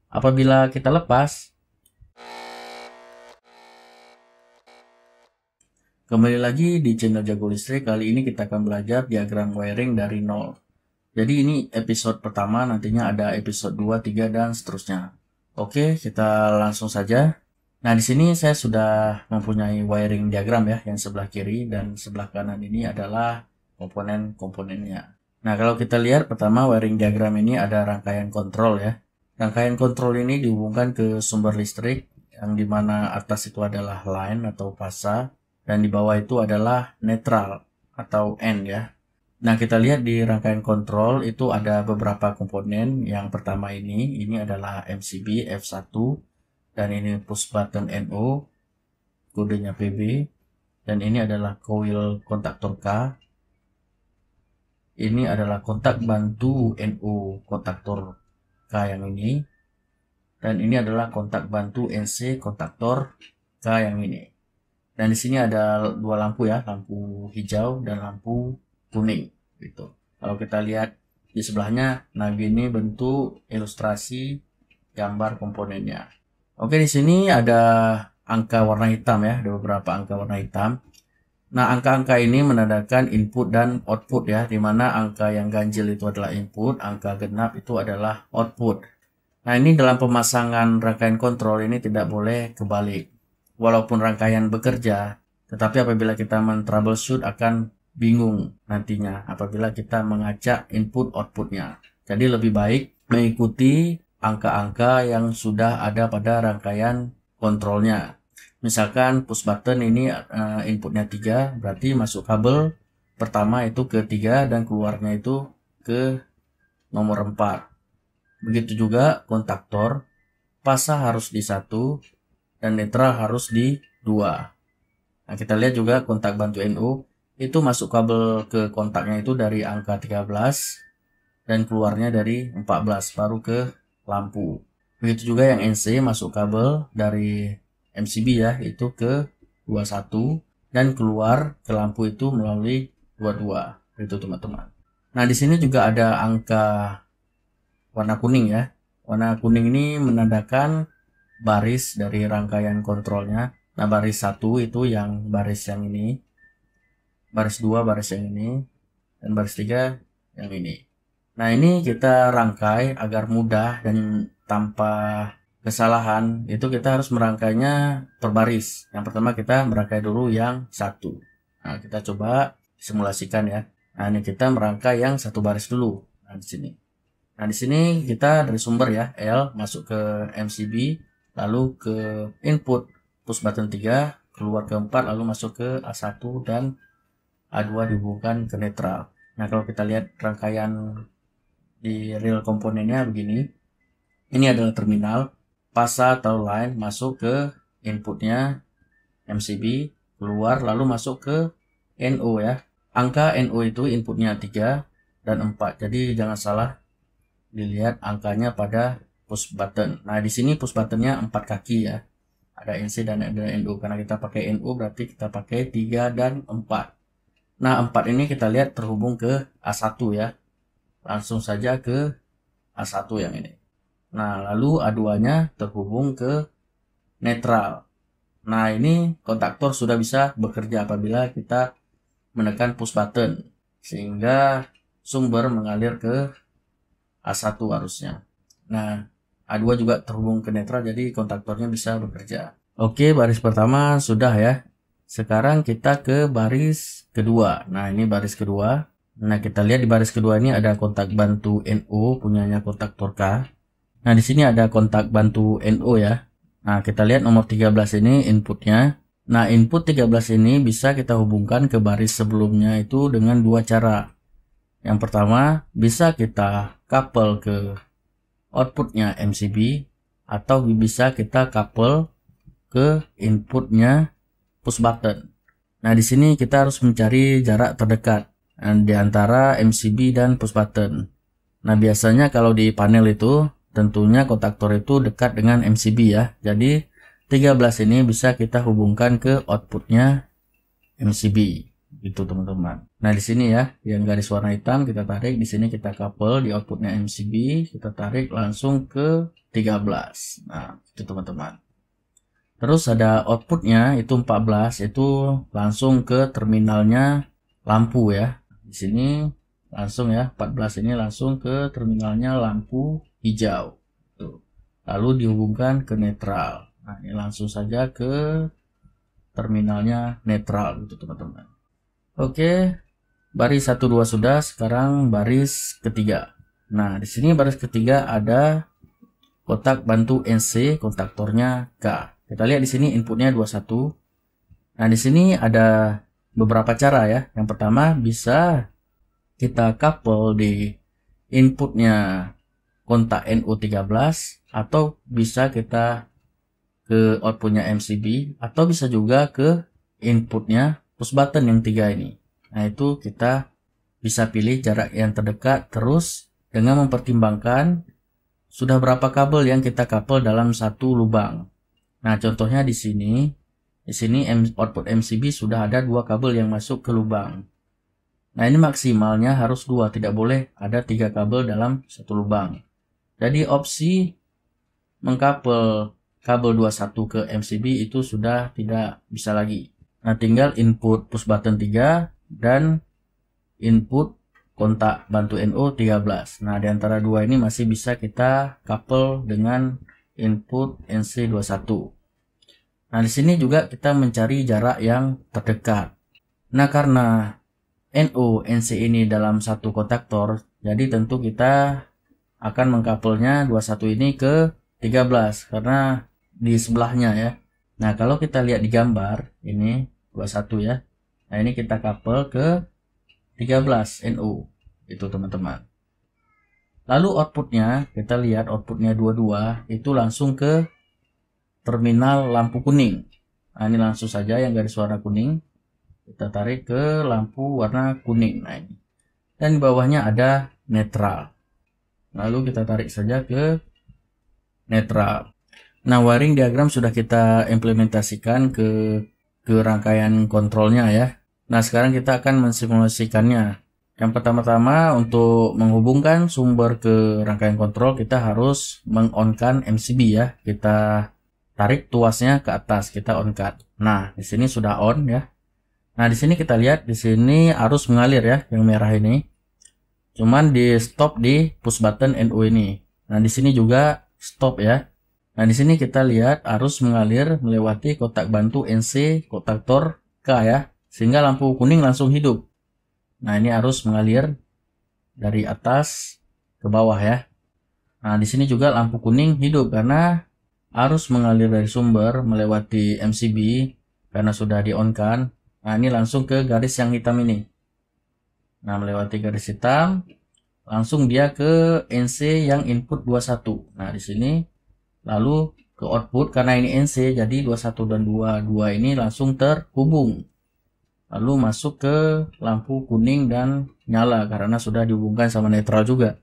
Apabila kita lepas, kembali lagi di channel Jago Listrik. Kali ini kita akan belajar diagram wiring dari nol. Jadi ini episode pertama, nantinya ada episode 2, 3 dan seterusnya. Oke, kita langsung saja. Nah, di sini saya sudah mempunyai wiring diagram ya, yang sebelah kiri dan sebelah kanan ini adalah komponen-komponennya. Nah, kalau kita lihat pertama wiring diagram ini ada rangkaian kontrol ya. Rangkaian kontrol ini dihubungkan ke sumber listrik yang dimana atas itu adalah line atau fasa dan di bawah itu adalah netral atau end ya. Nah, kita lihat di rangkaian kontrol itu ada beberapa komponen. Yang pertama ini adalah MCB F1 dan ini push button NO, kodenya PB, dan ini adalah coil kontaktor K. Ini adalah kontak bantu NO kontaktor K yang ini, dan ini adalah kontak bantu NC kontaktor K yang ini. Dan di sini ada dua lampu ya, lampu hijau dan lampu kuning gitu. Kalau kita lihat di sebelahnya, nah ini bentuk ilustrasi gambar komponennya. Oke, di sini ada angka warna hitam ya, ada beberapa angka warna hitam. Nah, angka-angka ini menandakan input dan output ya, dimana angka yang ganjil itu adalah input, angka genap itu adalah output. Nah, ini dalam pemasangan rangkaian kontrol ini tidak boleh kebalik. Walaupun rangkaian bekerja, tetapi apabila kita men-troubleshoot akan bingung nantinya apabila kita mengacak input outputnya. Jadi lebih baik mengikuti angka-angka yang sudah ada pada rangkaian kontrolnya. Misalkan push button ini inputnya 3, berarti masuk kabel pertama itu ke 3 dan keluarnya itu ke nomor 4. Begitu juga kontaktor, fasa harus di 1 dan netral harus di 2. Nah, kita lihat juga kontak bantu NO itu masuk kabel ke kontaknya itu dari angka 13 dan keluarnya dari 14 baru ke lampu. Begitu juga yang NC masuk kabel dari MCB ya, itu ke 21 dan keluar ke lampu itu melalui 22. Itu teman-teman. Nah, di sini juga ada angka warna kuning ya. Warna kuning ini menandakan baris dari rangkaian kontrolnya. Nah, baris 1 itu yang baris yang ini. Baris 2 baris yang ini dan baris 3 yang ini. Nah, ini kita rangkai agar mudah dan tanpa kesalahan. Itu kita harus merangkainya per baris. Yang pertama kita merangkai dulu yang 1. Nah, kita coba simulasikan ya. Nah, ini kita merangkai yang 1 baris dulu. Nah, di sini. Nah, di sini kita dari sumber ya, L masuk ke MCB, lalu ke input push button 3, keluar ke 4, lalu masuk ke A1 dan A2 dihubungkan ke netral. Nah, kalau kita lihat rangkaian di real komponennya begini. Ini adalah terminal, fasa atau line masuk ke inputnya MCB, keluar lalu masuk ke NO ya. Angka NO itu inputnya 3 dan 4. Jadi jangan salah dilihat angkanya pada push button. Nah, di sini push buttonnya 4 kaki ya. Ada NC dan ada NO. Karena kita pakai NO berarti kita pakai 3 dan 4. Nah, 4 ini kita lihat terhubung ke A1 ya. Langsung saja ke A1 yang ini. Nah, lalu A2-nya terhubung ke netral. Nah, ini kontaktor sudah bisa bekerja apabila kita menekan push button. Sehingga sumber mengalir ke A1 harusnya. Nah, A2 juga terhubung ke netral, jadi kontaktornya bisa bekerja. Oke, baris pertama sudah ya. Sekarang kita ke baris kedua. Nah, ini baris kedua. Nah, kita lihat di baris kedua ini ada kontak bantu NO punyanya kontaktor K. Nah, di sini ada kontak bantu NO ya. Nah, kita lihat nomor 13 ini inputnya. Nah, input 13 ini bisa kita hubungkan ke baris sebelumnya itu dengan dua cara. Yang pertama, bisa kita couple ke outputnya MCB atau bisa kita couple ke inputnya push button. Nah, di sini kita harus mencari jarak terdekat di antara MCB dan push button. Nah, biasanya kalau di panel itu tentunya kontaktor itu dekat dengan MCB ya. Jadi 13 ini bisa kita hubungkan ke outputnya MCB gitu teman-teman. Nah, di sini ya, yang garis warna hitam kita tarik, di sini kita couple di outputnya MCB, kita tarik langsung ke 13. Nah, itu teman-teman. Terus ada outputnya itu 14, itu langsung ke terminalnya lampu ya. Di sini langsung ya, 14 ini langsung ke terminalnya lampu hijau. Tuh. Lalu dihubungkan ke netral. Nah, ini langsung saja ke terminalnya netral gitu teman-teman. Oke. Baris 1 2 sudah, sekarang baris ketiga. Nah, di sini baris ketiga ada kotak bantu NC, kontaktornya K. Kita lihat di sini inputnya 21. Nah, di sini ada beberapa cara ya. Yang pertama bisa kita couple di inputnya kontak NO13 atau bisa kita ke outputnya MCB atau bisa juga ke inputnya push button yang 3 ini. Nah, itu kita bisa pilih jarak yang terdekat terus dengan mempertimbangkan sudah berapa kabel yang kita couple dalam satu lubang. Nah, contohnya di sini output MCB sudah ada 2 kabel yang masuk ke lubang. Nah, ini maksimalnya harus 2, tidak boleh ada 3 kabel dalam satu lubang. Jadi opsi mengkabel kabel 21 ke MCB itu sudah tidak bisa lagi. Nah, tinggal input push button 3 dan input kontak bantu NO 13. Nah, di antara dua ini masih bisa kita couple dengan input NC21. Nah, di sini juga kita mencari jarak yang terdekat. Nah, karena NO NC ini dalam satu kontaktor, jadi tentu kita akan mengkapelnya 21 ini ke 13 karena di sebelahnya ya. Nah, kalau kita lihat di gambar ini 21 ya. Nah, ini kita couple ke 13 NO itu teman-teman. Lalu outputnya, kita lihat outputnya 22 itu langsung ke terminal lampu kuning. Nah, ini langsung saja yang garis warna kuning kita tarik ke lampu warna kuning. Nah, ini. Dan di bawahnya ada netral. Lalu kita tarik saja ke netral. Nah, wiring diagram sudah kita implementasikan ke rangkaian kontrolnya ya. Nah, sekarang kita akan mensimulasikannya. Yang pertama-tama untuk menghubungkan sumber ke rangkaian kontrol kita harus meng-on-kan MCB ya. Kita tarik tuasnya ke atas, kita on-cut. Nah, di sini sudah on ya. Nah, di sini kita lihat di sini arus mengalir ya, yang merah ini. Cuman di stop di push button NO ini. Nah, di sini juga stop ya. Nah, di sini kita lihat arus mengalir melewati kotak bantu NC kontaktor K ya. Sehingga lampu kuning langsung hidup. Nah, ini arus mengalir dari atas ke bawah ya. Nah, di sini juga lampu kuning hidup karena arus mengalir dari sumber melewati MCB karena sudah di-on-kan. Nah, ini langsung ke garis yang hitam ini. Nah, melewati garis hitam, langsung dia ke NC yang input 21. Nah, di sini lalu ke output karena ini NC jadi 21 dan 22 ini langsung terhubung. Lalu masuk ke lampu kuning dan nyala karena sudah dihubungkan sama netral juga.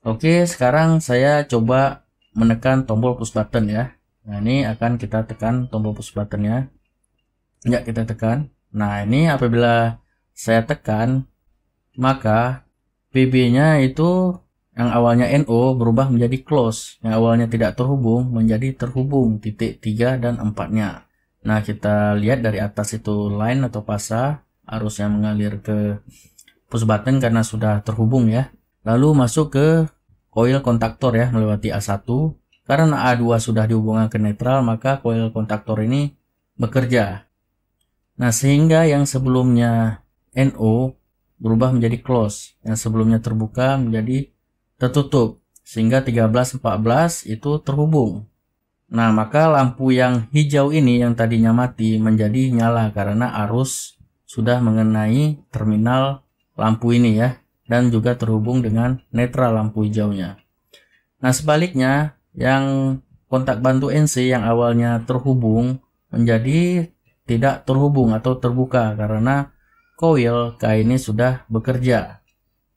Oke, sekarang saya coba menekan tombol push button ya. Nah, ini akan kita tekan tombol push buttonnya. Ya, kita tekan. Nah, ini apabila saya tekan, maka PB-nya itu yang awalnya NO berubah menjadi close. Yang awalnya tidak terhubung menjadi terhubung, titik 3 dan 4-nya. Nah, kita lihat dari atas itu line atau pasa arus yang mengalir ke push button karena sudah terhubung ya. Lalu masuk ke coil kontaktor ya melewati A1. Karena A2 sudah dihubungkan ke netral, maka coil kontaktor ini bekerja. Nah, sehingga yang sebelumnya NO berubah menjadi close, yang sebelumnya terbuka menjadi tertutup, sehingga 13-14 itu terhubung. Nah, maka lampu yang hijau ini yang tadinya mati menjadi nyala karena arus sudah mengenai terminal lampu ini ya, dan juga terhubung dengan netral lampu hijaunya. Nah, sebaliknya yang kontak bantu NC yang awalnya terhubung menjadi tidak terhubung atau terbuka karena coil K ini sudah bekerja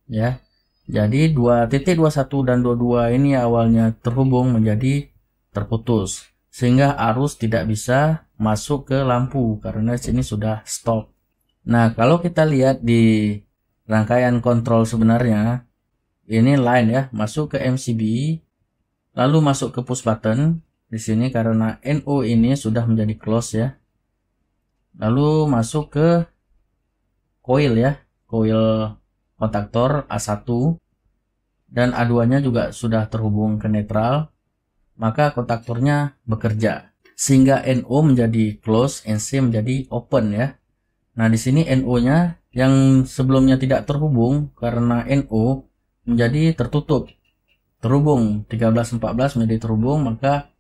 ya. Jadi 2.21 dan 22 ini awalnya terhubung menjadi terputus sehingga arus tidak bisa masuk ke lampu karena sini sudah stop. Nah, kalau kita lihat di rangkaian kontrol sebenarnya, ini line ya, masuk ke MCB, lalu masuk ke push button. Di sini karena NO ini sudah menjadi close ya. Lalu masuk ke coil ya, coil kontaktor A1 dan A2-nya juga sudah terhubung ke netral, maka kontaktornya bekerja sehingga NO menjadi close, NC menjadi open ya. Nah, di sini NO-nya yang sebelumnya tidak terhubung karena NO menjadi tertutup. Terhubung 1314 menjadi terhubung, maka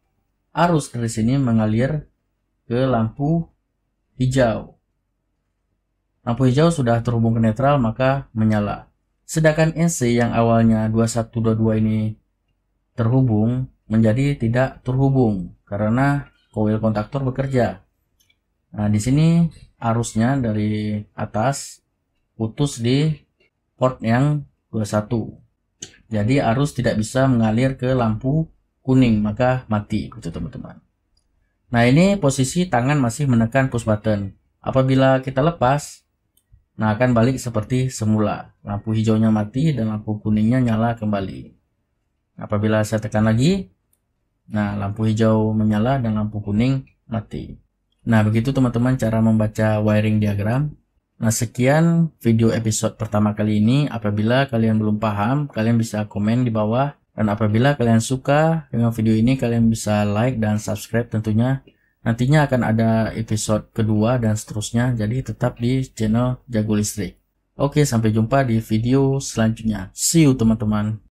arus dari sini mengalir ke lampu hijau. Lampu hijau sudah terhubung ke netral, maka menyala. Sedangkan NC yang awalnya 2122 ini terhubung menjadi tidak terhubung karena coil kontaktor bekerja. Nah, di sini arusnya dari atas putus di port yang 21. Jadi arus tidak bisa mengalir ke lampu kuning, maka mati gitu teman-teman. Nah, ini posisi tangan masih menekan push button. Apabila kita lepas, nah akan balik seperti semula. Lampu hijaunya mati dan lampu kuningnya nyala kembali. Apabila saya tekan lagi, nah lampu hijau menyala dan lampu kuning mati. Nah, begitu teman-teman cara membaca wiring diagram. Nah, sekian video episode pertama kali ini. Apabila kalian belum paham, kalian bisa komen di bawah. Dan apabila kalian suka dengan video ini, kalian bisa like dan subscribe tentunya. Nantinya akan ada episode kedua dan seterusnya. Jadi tetap di channel Jago Listrik. Oke, sampai jumpa di video selanjutnya. See you teman-teman.